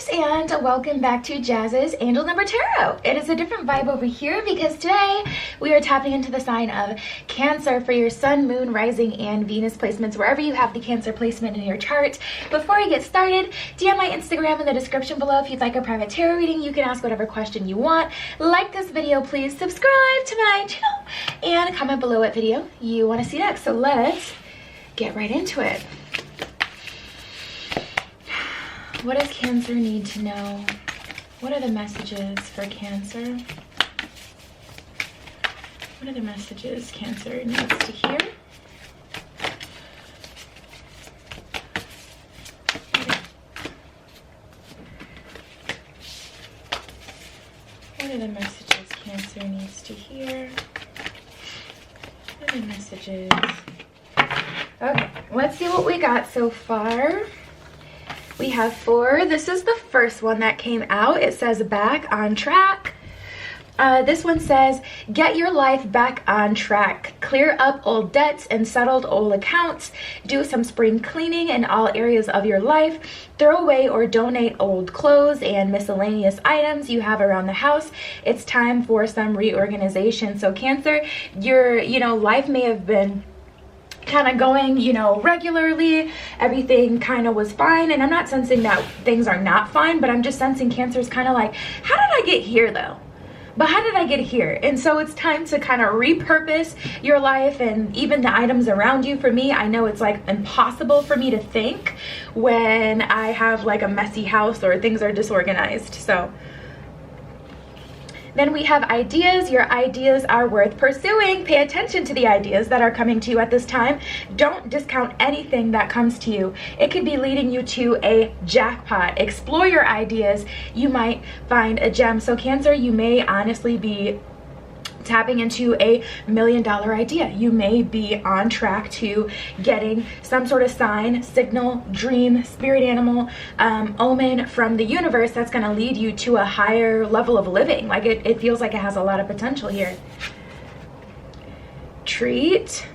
loves, and welcome back to Jazz's Angel Number Tarot. It is a different vibe over here because today we are tapping into the sign of Cancer for your Sun, Moon, Rising, and Venus placements wherever you have the Cancer placement in your chart. Before we get started, DM my Instagram in the description below if you'd like a private tarot reading. You can ask whatever question you want. Like this video, please subscribe to my channel, and comment below what video you want to see next. So let's get right into it. What does Cancer need to know? What are the messages for Cancer? What are the messages Cancer needs to hear? What are the messages Cancer needs to hear? What are the messages? Okay, let's see what we got so far. We have 4. This is the first one that came out. It says back on track. This one says, get your life back on track. Clear up old debts and settled old accounts. Do some spring cleaning in all areas of your life. Throw away or donate old clothes and miscellaneous items you have around the house. It's time for some reorganization. So Cancer, your life may have been kind of going, regularly. Everything kind of was fine, and I'm not sensing that things are not fine, but I'm just sensing Cancer's kind of like, how did I get here though? But how did I get here? And so it's time to kind of repurpose your life and even the items around you. For me, I know it's like impossible for me to think when I have like a messy house or things are disorganized. So then we have ideas. Your ideas are worth pursuing. Pay attention to the ideas that are coming to you at this time. Don't discount anything that comes to you. It could be leading you to a jackpot. Explore your ideas. You might find a gem. So Cancer, you may honestly be tapping into $1 million idea. You may be on track to getting some sort of sign, signal, dream, spirit animal, omen from the universe that's going to lead you to a higher level of living. Like it feels like it has a lot of potential here. Treat.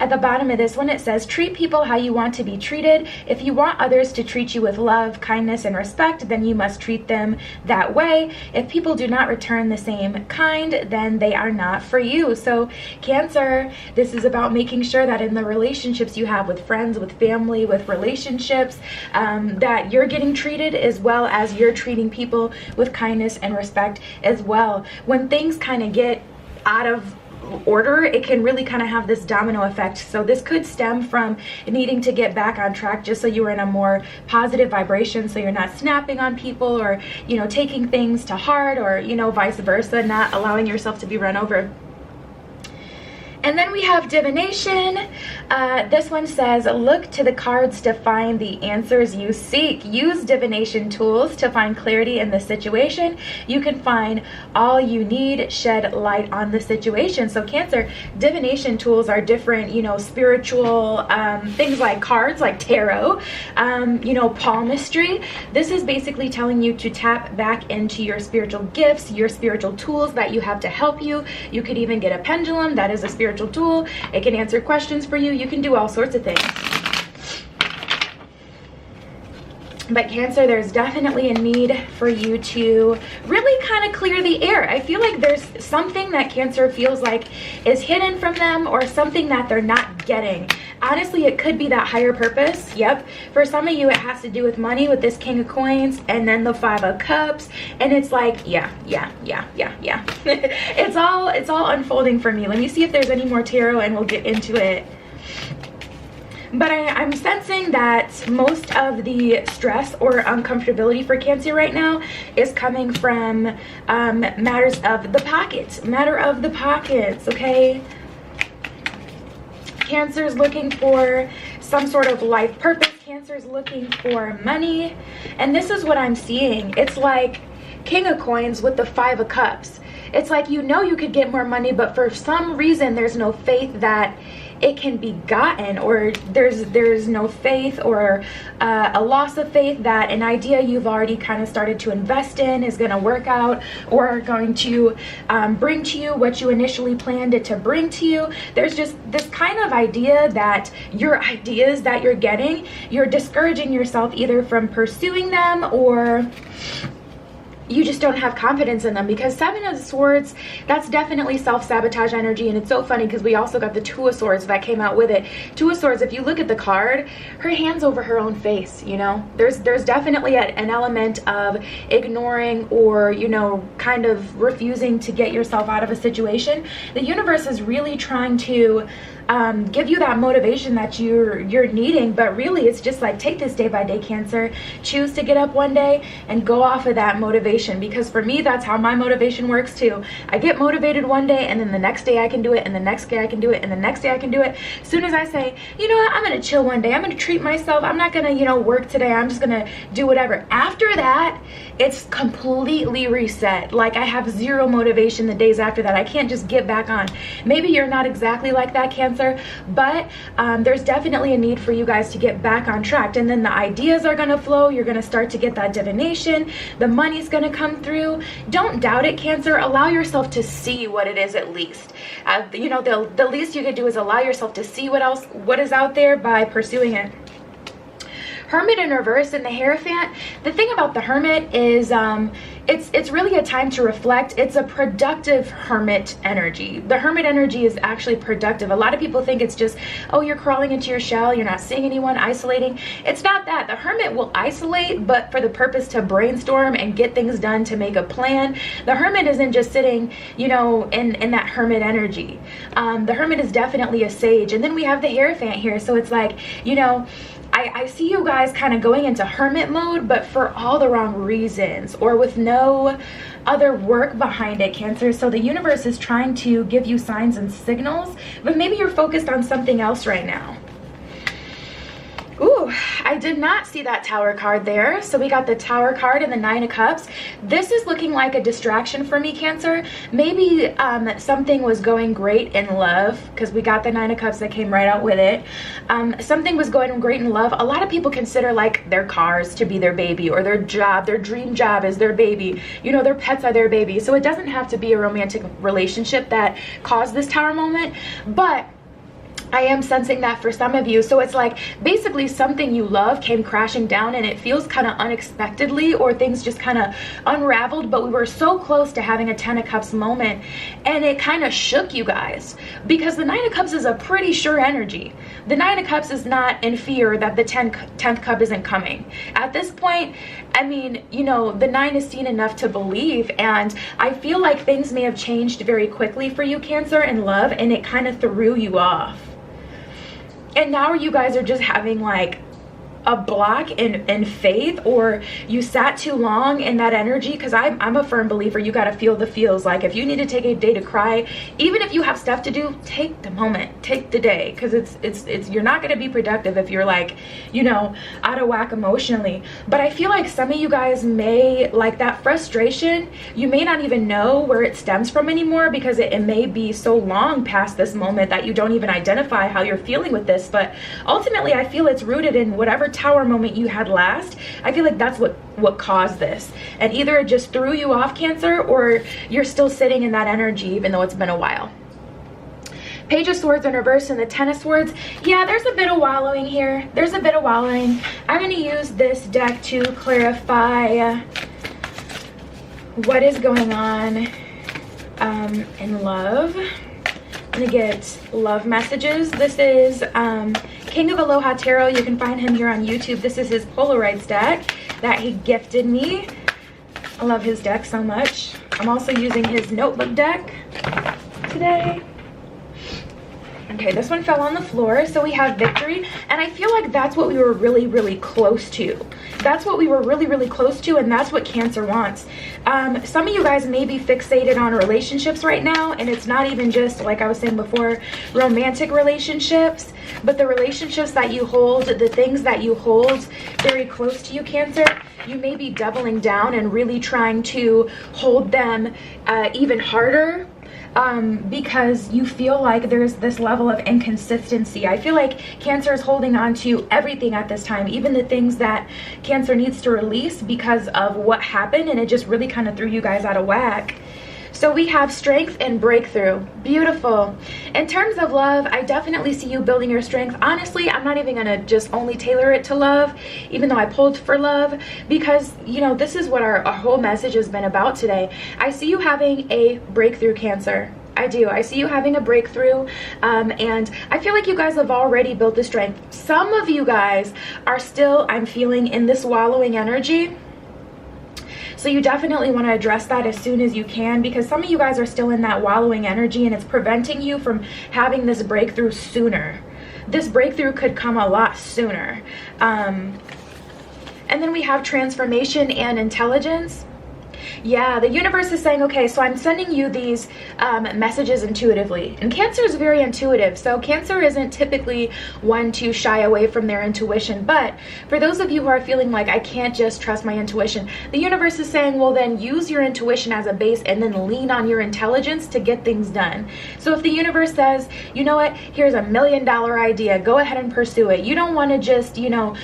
At the bottom of this one, it says, treat people how you want to be treated. If you want others to treat you with love, kindness, and respect, then you must treat them that way. If people do not return the same kind, then they are not for you. So Cancer, this is about making sure that in the relationships you have with friends, with family, with relationships, that you're getting treated as well as you're treating people with kindness and respect as well. When things kind of get out of order, it can really kind of have this domino effect. So this could stem from needing to get back on track just so you're in a more positive vibration, so you're not snapping on people or taking things to heart, or vice versa, not allowing yourself to be run over. And then we have divination. This one says, look to the cards to find the answers you seek. Use divination tools to find clarity in the situation. You can find all you need. Shed light on the situation. So Cancer, divination tools are different, spiritual things like cards, like tarot, palmistry. This is basically telling you to tap back into your spiritual gifts, your spiritual tools that you have to help you. You could even get a pendulum. That is a spiritual tool. It can answer questions for you. You can do all sorts of things. But Cancer, there's definitely a need for you to really kind of clear the air. I feel like there's something that Cancer feels like is hidden from them, or something that they're not getting. Honestly, it could be that higher purpose. Yep. For some of you, it has to do with money, with this King of Coins and then the 5 of Cups. And it's like, yeah. It's all unfolding for me. Let me see if there's any more tarot and we'll get into it. But I'm sensing that most of the stress or uncomfortability for Cancer right now is coming from matters of the pockets. Okay? Cancer's looking for some sort of life purpose. Cancer's looking for money. And this is what I'm seeing. It's like King of Coins with the 5 of Cups. It's like you could get more money, but for some reason there's no faith that it can be gotten, or there's no faith or a loss of faith that an idea you've already kind of started to invest in is going to work out, or going to bring to you what you initially planned it to bring to you. There's just this kind of idea that your ideas that you're getting, you're discouraging yourself either from pursuing them, or you just don't have confidence in them, because Seven of Swords, that's definitely self-sabotage energy. And it's so funny because we also got the Two of Swords that came out with it. Two of Swords, if you look at the card, her hand's over her own face, you know. There's definitely an element of ignoring, or, you know, kind of refusing to get yourself out of a situation. The universe is really trying to give you that motivation that you're needing, but really it's just like, take this day by day, Cancer. Choose to get up one day and go off of that motivation, because for me, that's how my motivation works too. I get motivated one day, and then the next day I can do it, and the next day I can do it, and the next day I can do it. As soon as I say, you know what, I'm gonna chill one day, I'm gonna treat myself, I'm not gonna, you know, work today, I'm just gonna do whatever. After that, it's completely reset. Like, I have zero motivation the days after that. I can't just get back on. Maybe you're not exactly like that, Cancer, but there's definitely a need for you guys to get back on track. And then the ideas are gonna flow. You're gonna start to get that divination. The money's gonna come through. Don't doubt it, Cancer. Allow yourself to see what it is at least. You know, the least you could do is allow yourself to see what is out there by pursuing it. Hermit in reverse and the Hierophant. The thing about the Hermit is it's really a time to reflect. It's a productive Hermit energy. The Hermit energy is actually productive. A lot of people think it's just, oh, you're crawling into your shell, you're not seeing anyone, isolating. It's not that. The Hermit will isolate, but for the purpose to brainstorm and get things done, to make a plan. The Hermit isn't just sitting, you know, in that Hermit energy. The Hermit is definitely a sage. And then we have the Hierophant here. So it's like, you know, I see you guys kind of going into hermit mode, but for all the wrong reasons, or with no other work behind it, Cancer. So the universe is trying to give you signs and signals, but maybe you're focused on something else right now. Ooh, I did not see that Tower card there. So we got the Tower card and the Nine of Cups. This is looking like a distraction for me, Cancer. Maybe something was going great in love, because we got the Nine of Cups that came right out with it. Something was going great in love. A lot of people consider like their cars to be their baby, or their job, their dream job is their baby. You know, their pets are their baby. So it doesn't have to be a romantic relationship that caused this Tower moment, but I am sensing that for some of you. So it's like basically something you love came crashing down, and it feels kind of unexpectedly, or things just kind of unraveled, but we were so close to having a Ten of Cups moment, and it kind of shook you guys, because the Nine of Cups is a pretty sure energy. The Nine of Cups is not in fear that the 10th cup isn't coming. At this point, I mean, you know, the 9 is seen enough to believe, and I feel like things may have changed very quickly for you, Cancer, in love, and it kind of threw you off. And now you guys are just having like a block in faith, or you sat too long in that energy, because I'm a firm believer you got to feel the feels. Like, if you need to take a day to cry, even if you have stuff to do, take the moment, take the day, because it's you're not going to be productive if you're like, you know, out of whack emotionally. But I feel like some of you guys may, like, that frustration, you may not even know where it stems from anymore, because it may be so long past this moment that you don't even identify how you're feeling with this. But ultimately, I feel it's rooted in whatever Tower moment you had last. I feel like that's what caused this, and either it just threw you off, Cancer, or you're still sitting in that energy even though it's been a while. Page of Swords in reverse and the Ten of Swords. Yeah, there's a bit of wallowing here. There's a bit of wallowing. I'm going to use this deck to clarify what is going on in love. I'm going to get love messages. This is King of Aloha Tarot. You can find him here on YouTube. This is his Polaroids deck that he gifted me. I love his deck so much. I'm also using his notebook deck today. Okay, this one fell on the floor, so we have victory, and I feel like that's what we were really, really close to. That's what we were really, really close to, and that's what Cancer wants. Some of you guys may be fixated on relationships right now, and it's not even just, like I was saying before, romantic relationships, but the relationships that you hold, the things that you hold very close to you, Cancer, you may be doubling down and really trying to hold them even harder. because you feel like there's this level of inconsistency. I feel like Cancer is holding on to everything at this time, even the things that Cancer needs to release because of what happened, and it just really kind of threw you guys out of whack. So we have strength and breakthrough. Beautiful. In terms of love, I definitely see you building your strength. Honestly, I'm not even gonna just only tailor it to love, even though I pulled for love, because, you know, this is what our whole message has been about today. I see you having a breakthrough, Cancer. I do. I see you having a breakthrough, and I feel like you guys have already built the strength. Some of you guys are still, I'm feeling, in this wallowing energy. So you definitely want to address that as soon as you can, because some of you guys are still in that wallowing energy and it's preventing you from having this breakthrough sooner. This breakthrough could come a lot sooner. And then we have transformation and intelligence. Yeah, the universe is saying, okay, so I'm sending you these messages intuitively. And Cancer is very intuitive. So Cancer isn't typically one to shy away from their intuition. But for those of you who are feeling like I can't just trust my intuition, the universe is saying, well, then use your intuition as a base and then lean on your intelligence to get things done. So if the universe says, you know what, here's $1 million idea, go ahead and pursue it. You don't want to just, you know,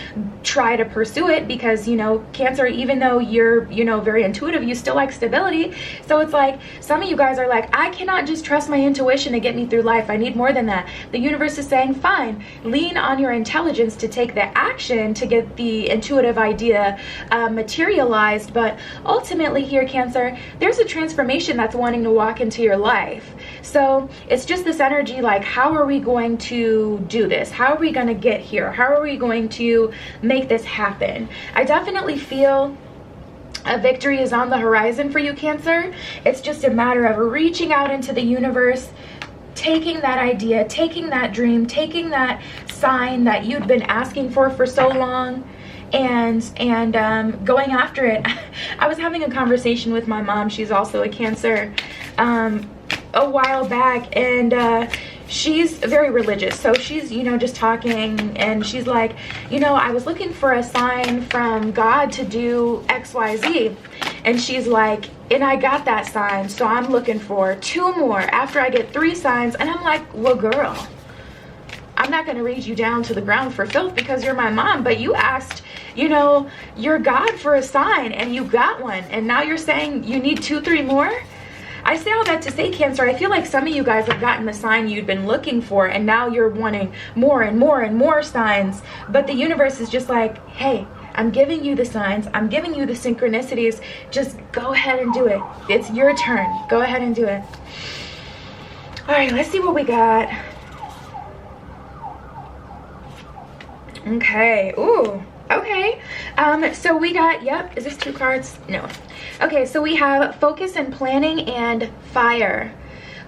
try to pursue it because, you know, Cancer, even though you're, you know, very intuitive, you still like stability. So it's like some of you guys are like, I cannot just trust my intuition to get me through life. I need more than that. The universe is saying, fine, lean on your intelligence to take the action to get the intuitive idea materialized. But ultimately here, Cancer, there's a transformation that's wanting to walk into your life. So it's just this energy like, how are we going to do this? How are we going to get here? How are we going to make this happen? I definitely feel a victory is on the horizon for you, Cancer. It's just a matter of reaching out into the universe, taking that idea, taking that dream, taking that sign that you'd been asking for so long, and going after it. I was having a conversation with my mom. She's also a Cancer, a while back, and she's very religious. So she's, you know, just talking, and she's like, you know, I was looking for a sign from God to do XYZ. And she's like, and I got that sign, so I'm looking for 2 more after I get 3 signs. And I'm like, well, girl, I'm not going to read you down to the ground for filth because you're my mom, but you asked, you know, your God for a sign and you got one, and now you're saying you need 2, 3 more? I say all that to say, Cancer, I feel like some of you guys have gotten the sign you'd been looking for, and now you're wanting more and more and more signs. But the universe is just like, hey, I'm giving you the signs. I'm giving you the synchronicities. Just go ahead and do it. It's your turn. Go ahead and do it. All right, let's see what we got. Okay. Ooh. Okay, so we got, yep, is this 2 cards? No. Okay, so we have focus and planning and fire.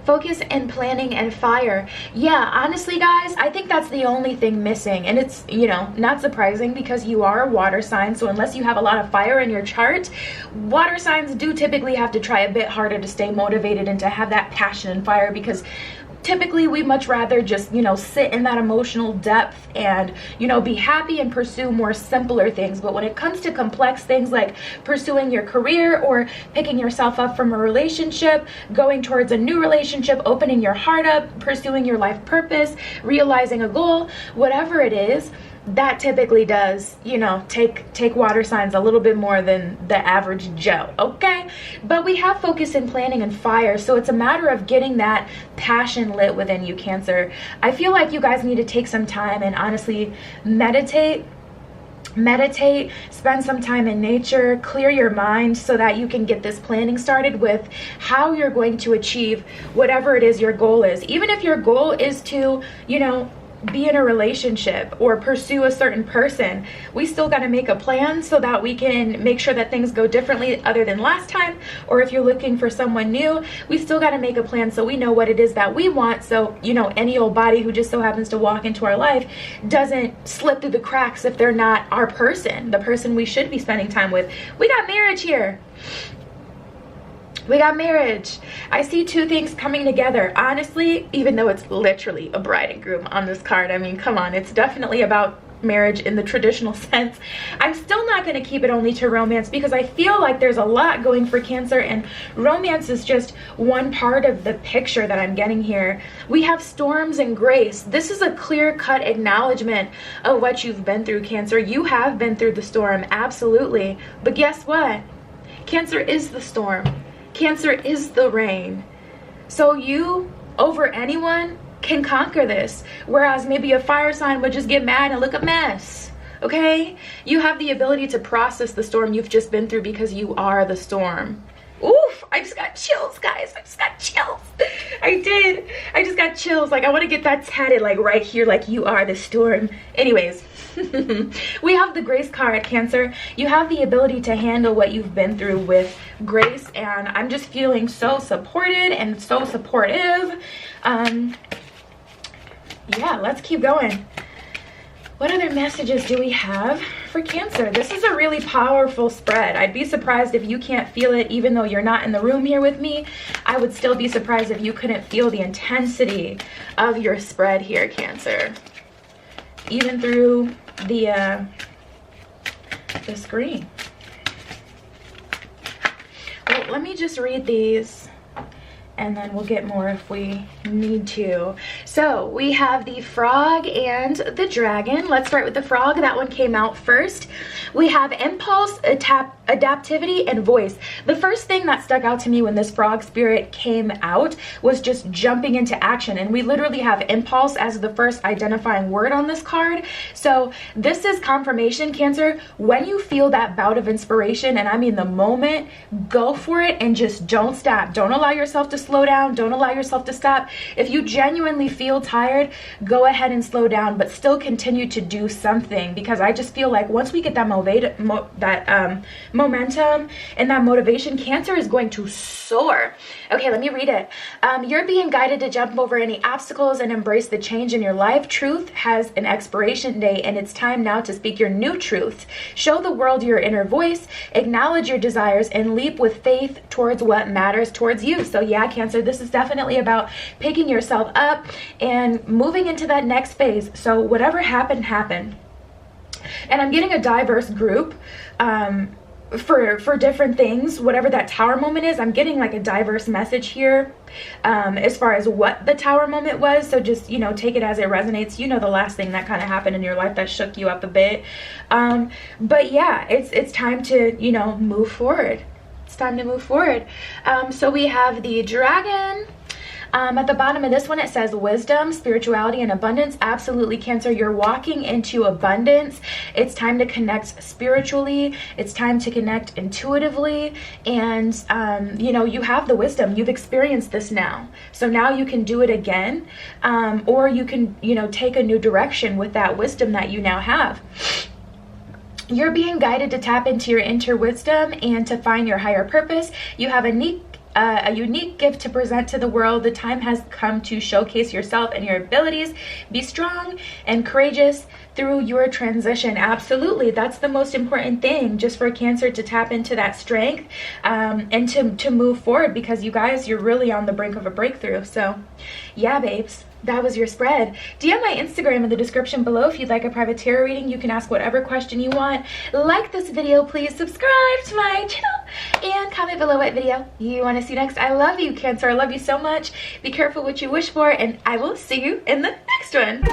Focus and planning and fire. Yeah, honestly, guys, I think that's the only thing missing. And it's, you know, not surprising because you are a water sign. So unless you have a lot of fire in your chart, water signs do typically have to try a bit harder to stay motivated and to have that passion and fire, because typically we much rather just, you know, sit in that emotional depth and, you know, be happy and pursue more simpler things. But when it comes to complex things like pursuing your career or picking yourself up from a relationship, going towards a new relationship, opening your heart up, pursuing your life purpose, realizing a goal, whatever it is, that typically does, you know, take water signs a little bit more than the average Joe, okay? But we have focus and planning and fire, so it's a matter of getting that passion lit within you, Cancer. I feel like you guys need to take some time and honestly meditate, spend some time in nature, clear your mind so that you can get this planning started with how you're going to achieve whatever it is your goal is. Even if your goal is to, you know, be in a relationship or pursue a certain person, we still got to make a plan so that we can make sure that things go differently other than last time. Or if you're looking for someone new, we still got to make a plan so we know what it is that we want, so, you know, any old body who just so happens to walk into our life doesn't slip through the cracks if they're not our person, the person we should be spending time with. We got marriage here. We got marriage. I see 2 things coming together. Honestly, even though it's literally a bride and groom on this card, I mean, come on, it's definitely about marriage in the traditional sense, I'm still not going to keep it only to romance, because I feel like there's a lot going for Cancer, and romance is just one part of the picture that I'm getting here. We have storms and grace. This is a clear-cut acknowledgement of what you've been through, Cancer. You have been through the storm, absolutely. But guess what? Cancer is the storm. Cancer is the rain. So you, over anyone, can conquer this, whereas maybe a fire sign would just get mad and look a mess. Okay, you have the ability to process the storm you've just been through, because you are the storm. Oof, I just got chills, guys. I just got chills. I just got chills. Like, I want to get that tatted like right here, like you are the storm. Anyways, we have the grace card, Cancer. You have the ability to handle what you've been through with grace, and I'm just feeling so supported and so supportive. Yeah, let's keep going. What other messages do we have for Cancer? This is a really powerful spread. I'd be surprised if you can't feel it, even though you're not in the room here with me. I would still be surprised if you couldn't feel the intensity of your spread here, Cancer, even through the screen. Well, let me just read these, and then we'll get more if we need to. So we have the frog and the dragon. Let's start with the frog. That one came out first. We have impulse, adaptivity, and voice. The first thing that stuck out to me when this frog spirit came out was just jumping into action, and we literally have impulse as the first identifying word on this card. So this is confirmation, Cancer. When you feel that bout of inspiration, and I mean the moment, go for it and just don't stop. Don't allow yourself to slow down. Don't allow yourself to stop. If you genuinely feel tired, go ahead and slow down, but still continue to do something, because I just feel like once we get that momentum and that motivation, Cancer is going to soar. Okay, let me read it. You're being guided to jump over any obstacles and embrace the change in your life. Truth has an expiration date, and it's time now to speak your new truth. Show the world your inner voice, acknowledge your desires, and leap with faith towards what matters towards you. So yeah, Cancer, this is definitely about picking yourself up and moving into that next phase. So whatever happened, happened. And I'm getting a diverse group for different things. Whatever that tower moment is, I'm getting like a diverse message here as far as what the tower moment was. So just, you know, take it as it resonates. You know, the last thing that kind of happened in your life that shook you up a bit. But yeah, it's time to, you know, move forward. It's time to move forward. So we have the dragon. At the bottom of this one, it says wisdom, spirituality, and abundance. Absolutely, Cancer, you're walking into abundance. It's time to connect spiritually. It's time to connect intuitively. And, you know, you have the wisdom. You've experienced this now. So now you can do it again. Or you can, you know, take a new direction with that wisdom that you now have. You're being guided to tap into your inner wisdom and to find your higher purpose. You have a unique gift to present to the world. The time has come to showcase yourself and your abilities. Be strong and courageous through your transition. Absolutely, that's the most important thing, just for Cancer to tap into that strength and to move forward, because you guys, you're really on the brink of a breakthrough. So yeah, babes, that was your spread. DM my Instagram in the description below if you'd like a private tarot reading. You can ask whatever question you want. Like this video, please. Subscribe to my channel and comment below what video you want to see next. I love you, Cancer. I love you so much. Be careful what you wish for, and I will see you in the next one.